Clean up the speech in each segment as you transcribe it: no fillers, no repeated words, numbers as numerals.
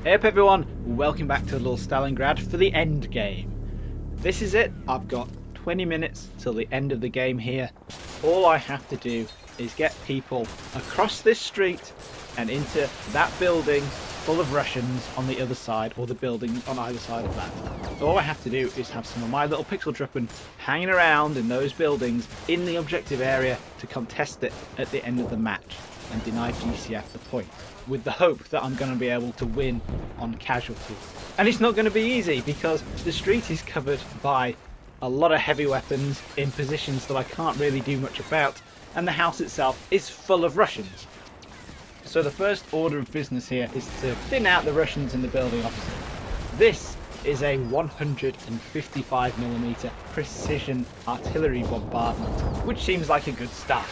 Hey up everyone, welcome back to Little Stalingrad for the end game. This is it, I've got 20 minutes till the end of the game here. All I have to do is get people across this street and into that building full of Russians on the other side, or the buildings on either side of that. All I have to do is have some of my little pixel truppen hanging around in those buildings in the objective area to contest it at the end of the match and deny GCF the point, with the hope that I'm going to be able to win on casualties. And it's not going to be easy because the street is covered by a lot of heavy weapons in positions that I can't really do much about, and the house itself is full of Russians. So the first order of business here is to thin out the Russians in the building opposite. This is a 155mm precision artillery bombardment, which seems like a good start.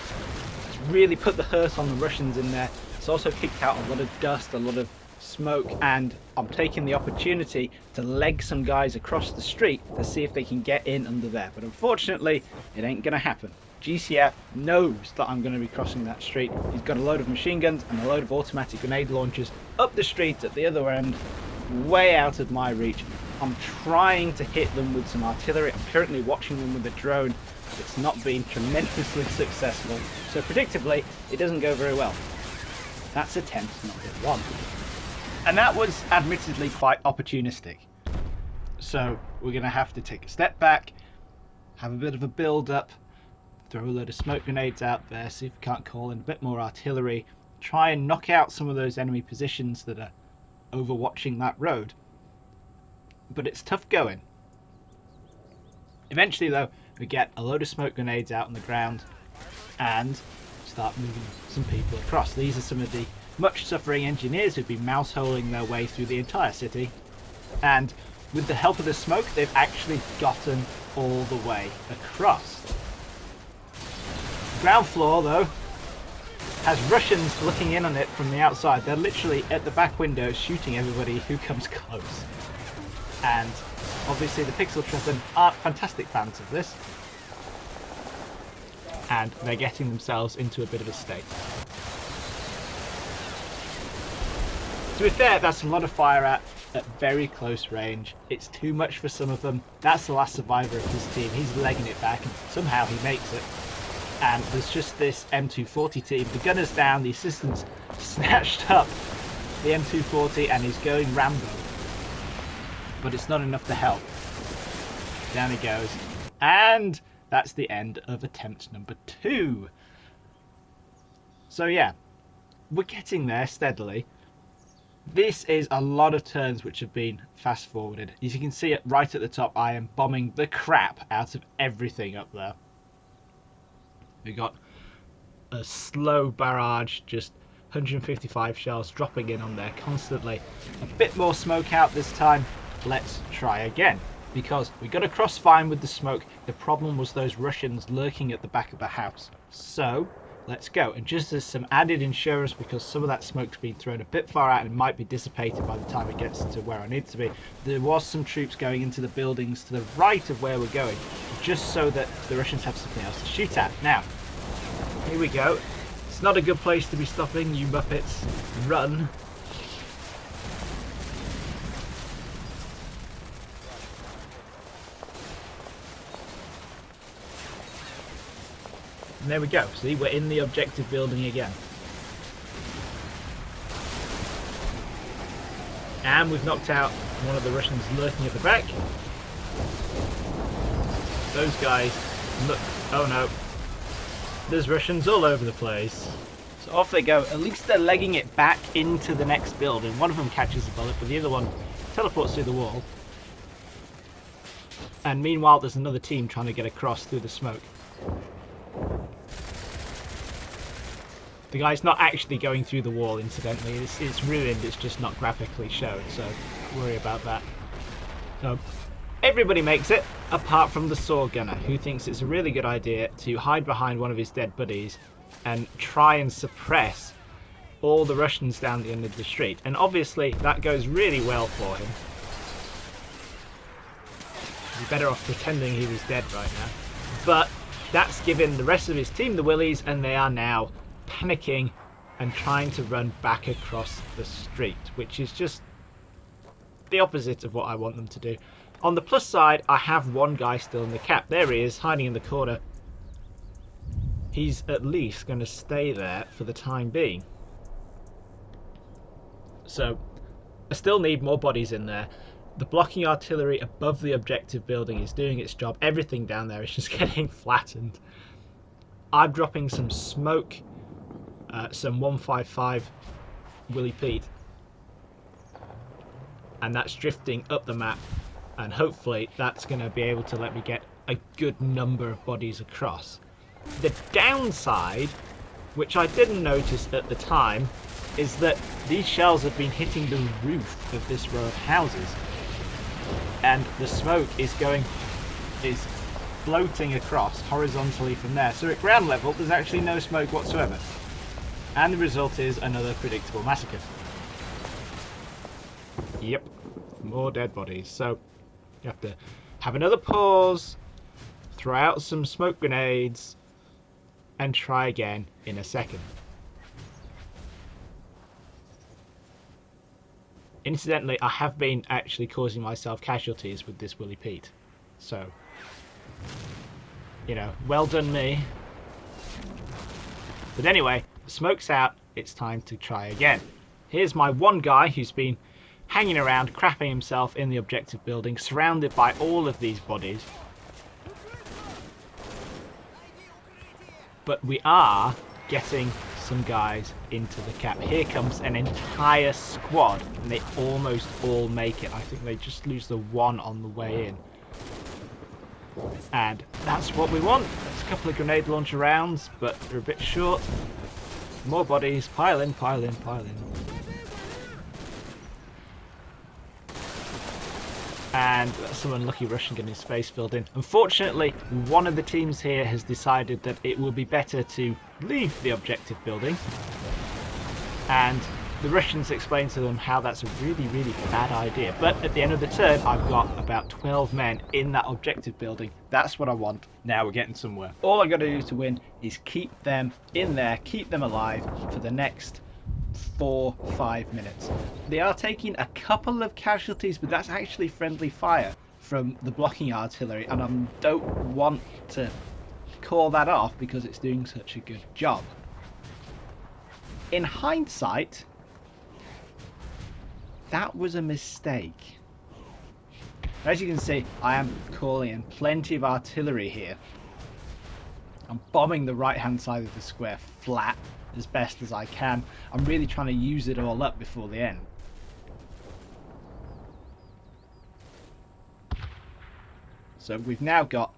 It's really put the hurt on the Russians in there. It's also kicked out a lot of dust, a lot of smoke, and I'm taking the opportunity to leg some guys across the street to see if they can get in under there. But unfortunately, it ain't going to happen. GCF knows that I'm going to be crossing that street. He's got a load of machine guns and a load of automatic grenade launchers up the street at the other end, way out of my reach. I'm trying to hit them with some artillery. I'm currently watching them with a drone. It's not been tremendously successful, so predictably it doesn't go very well. That's attempt number one. And that was admittedly quite opportunistic. So we're going to have to take a step back, have a bit of a build up, throw a load of smoke grenades out there, see if we can't call in a bit more artillery, try and knock out some of those enemy positions that are overwatching that road. But it's tough going. Eventually though, we get a load of smoke grenades out on the ground and start moving some people across. These are some of the much suffering engineers who've been mouse-holing their way through the entire city, and with the help of the smoke they've actually gotten all the way across. The ground floor though has Russians looking in on it from the outside. They're literally at the back windows shooting everybody who comes close, and obviously the pixel truppen aren't fantastic fans of this, and they're getting themselves into a bit of a state. To be fair, that's a lot of fire at very close range. It's too much for some of them. That's the last survivor of his team. He's legging it back and somehow he makes it. And there's just this M240 team. The gunner's down, the assistant's snatched up the M240 and he's going Rambo. But it's not enough to help. Down he goes. And that's the end of attempt number 2. So yeah, we're getting there steadily. This is a lot of turns which have been fast forwarded. As you can see it right at the top, I am bombing the crap out of everything up there. We got a slow barrage, just 155 shells dropping in on there constantly. A bit more smoke out this time. Let's try again, because we got across fine with the smoke. The problem was those Russians lurking at the back of the house. So let's go. And just as some added insurance, because some of that smoke's been thrown a bit far out and might be dissipated by the time it gets to where I need to be, there was some troops going into the buildings to the right of where we're going, just so that the Russians have something else to shoot at. Now, here we go. It's not a good place to be stopping, you Muppets. Run. And there we go. See, we're in the objective building again. And we've knocked out one of the Russians lurking at the back. Those guys look... oh no. There's Russians all over the place. So off they go. At least they're legging it back into the next building. One of them catches the bullet, but the other one teleports through the wall. And meanwhile, there's another team trying to get across through the smoke. The guy's not actually going through the wall, incidentally. It's ruined, it's just not graphically shown, so don't worry about that. So, everybody makes it, apart from the saw gunner, who thinks it's a really good idea to hide behind one of his dead buddies and try and suppress all the Russians down the end of the street. And obviously, that goes really well for him. He's better off pretending he was dead right now. But that's given the rest of his team the willies, and they are now panicking and trying to run back across the street, which is just the opposite of what I want them to do. On the plus side, I have one guy still in the cap. There he is, hiding in the corner. He's at least going to stay there for the time being. So, I still need more bodies in there. The blocking artillery above the objective building is doing its job. Everything down there is just getting flattened. I'm dropping some smoke, some 155 Willy Pete. And that's drifting up the map. And hopefully that's going to be able to let me get a good number of bodies across. The downside, which I didn't notice at the time, is that these shells have been hitting the roof of this row of houses. And the smoke is floating across horizontally from there. So at ground level, there's actually no smoke whatsoever. And the result is another predictable massacre. Yep, more dead bodies. So you have to have another pause, throw out some smoke grenades, and try again in a second. Incidentally, I have been actually causing myself casualties with this Willy Pete. So, you know, well done me. But anyway, smoke's out, it's time to try again. Here's my one guy who's been hanging around, crapping himself in the objective building, surrounded by all of these bodies. But we are getting some guys into the cap. Here comes an entire squad, and they almost all make it. I think they just lose the one on the way in. And that's what we want. There's a couple of grenade launcher rounds, but they're a bit short. More bodies. Pile in, pile in, pile in. And some unlucky Russian getting his face filled in. Unfortunately, one of the teams here has decided that it will be better to leave the objective building. And the Russians explain to them how that's a really, really bad idea. But at the end of the turn, I've got about 12 men in that objective building. That's what I want. Now we're getting somewhere. All I've got to do to win is keep them in there, keep them alive for the next 4-5 minutes. They are taking a couple of casualties, but that's actually friendly fire from the blocking artillery, and I don't want to call that off because it's doing such a good job. In hindsight, that was a mistake. As you can see, I am calling in plenty of artillery here. I'm bombing the right hand side of the square flat as best as I can. I'm really trying to use it all up before the end. So we've now got,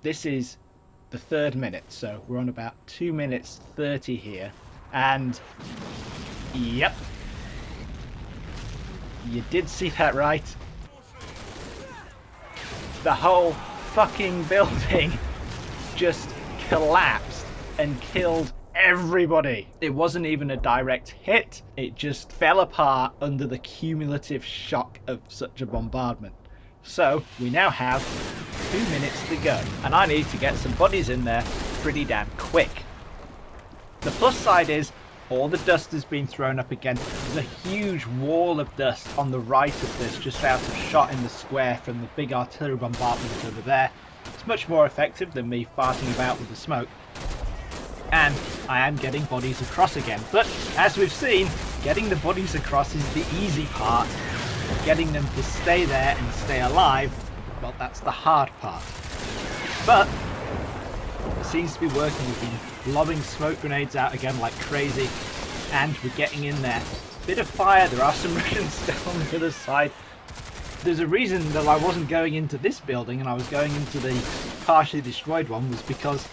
this is the 3rd minute, so we're on about 2 minutes 30 here, and yep, you did see that right. The whole fucking building just collapsed and killed everybody. It wasn't even a direct hit, it just fell apart under the cumulative shock of such a bombardment. So we now have 2 minutes to go, and I need to get some bodies in there pretty damn quick. The plus side is all the dust has been thrown up again. There's a huge wall of dust on the right of this, just out of shot in the square from the big artillery bombardment over there. It's much more effective than me farting about with the smoke. And I am getting bodies across again. But as we've seen, getting the bodies across is the easy part. Getting them to stay there and stay alive, well, that's the hard part. But it seems to be working. We've been lobbing smoke grenades out again like crazy, and we're getting in there. Bit of fire. There are some Russians still on the other side. There's a reason that I wasn't going into this building and I was going into the partially destroyed one, was because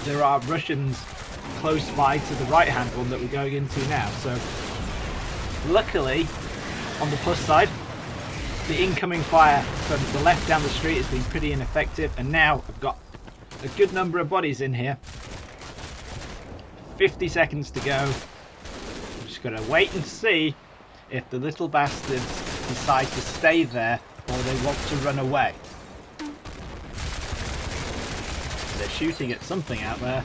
there are Russians close by to the right hand one that we're going into now. So luckily, on the plus side, the incoming fire from the left down the street has been pretty ineffective, and now I've got a good number of bodies in here. 50 seconds to go. I'm just going to wait and see if the little bastards decide to stay there or they want to run away. They're shooting at something out there.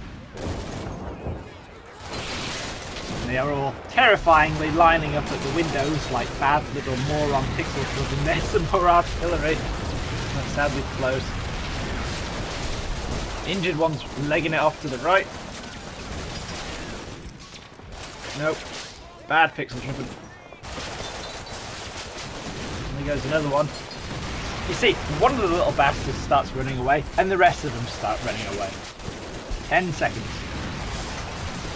They are all terrifyingly lining up at the windows like bad little moron pixel club, and there's some more artillery. That's sadly close. Injured one's legging it off to the right. Nope. Bad pixel tripping. There goes another one. You see, one of the little bastards starts running away, and the rest of them start running away. 10 seconds.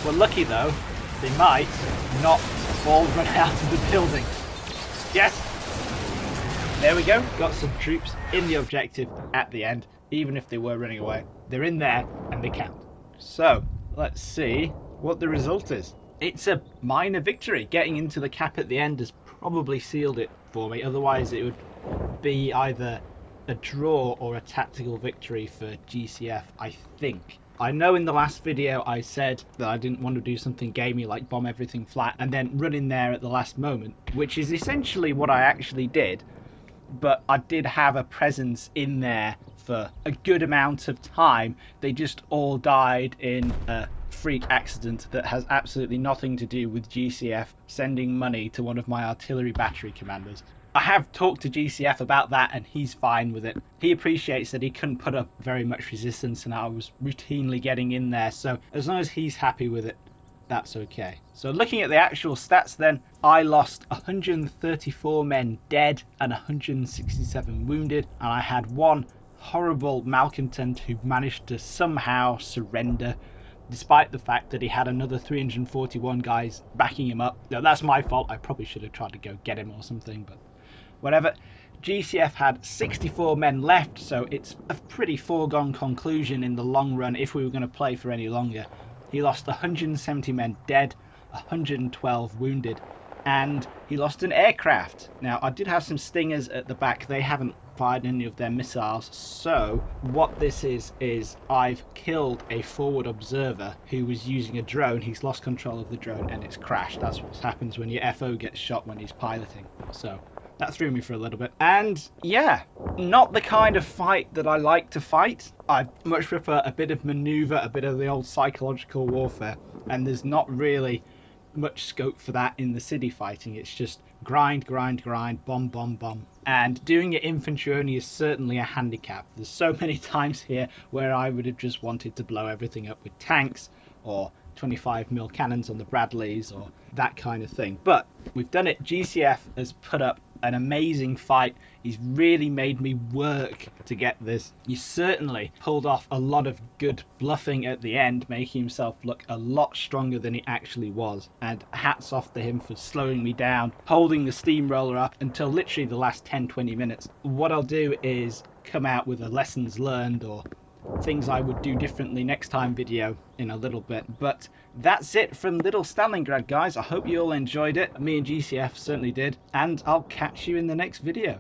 We're lucky though, they might not all run out of the building. Yes! There we go, got some troops in the objective at the end, even if they were running away. They're in there, and they count. So, let's see what the result is. It's a minor victory. Getting into the cap at the end has probably sealed it for me, otherwise it would be either a draw or a tactical victory for GCF, I think. I know in the last video I said that I didn't want to do something gamey like bomb everything flat and then run in there at the last moment, which is essentially what I actually did, but I did have a presence in there for a good amount of time. They just all died in a freak accident that has absolutely nothing to do with GCF sending money to one of my artillery battery commanders. I have talked to GCF about that and he's fine with it. He appreciates that he couldn't put up very much resistance and I was routinely getting in there, so as long as he's happy with it, that's okay. So looking at the actual stats then, I lost 134 men dead and 167 wounded, and I had one horrible malcontent who managed to somehow surrender despite the fact that he had another 341 guys backing him up. Now that's my fault, I probably should have tried to go get him or something, but whatever. GCF had 64 men left, so it's a pretty foregone conclusion in the long run if we were going to play for any longer. He lost 170 men dead, 112 wounded, and he lost an aircraft. Now, I did have some Stingers at the back. They haven't fired any of their missiles, so what this is I've killed a forward observer who was using a drone. He's lost control of the drone and it's crashed. That's what happens when your FO gets shot when he's piloting. So that threw me for a little bit. And yeah, not the kind of fight that I like to fight. I much prefer a bit of maneuver, a bit of the old psychological warfare, and there's not really much scope for that in the city fighting. It's just grind, grind, grind, bomb, bomb, bomb. And doing it infantry only is certainly a handicap. There's so many times here where I would have just wanted to blow everything up with tanks or 25mm cannons on the Bradleys or that kind of thing. But we've done it. GCF has put up an amazing fight. He's really made me work to get this. He certainly pulled off a lot of good bluffing at the end, making himself look a lot stronger than he actually was. And hats off to him for slowing me down, holding the steamroller up until literally the last 10-20 minutes. What I'll do is come out with a lessons learned or things I would do differently next time video in a little bit. But that's it from Little Stalingrad, guys. I hope you all enjoyed it. Me and GCF certainly did, and I'll catch you in the next video.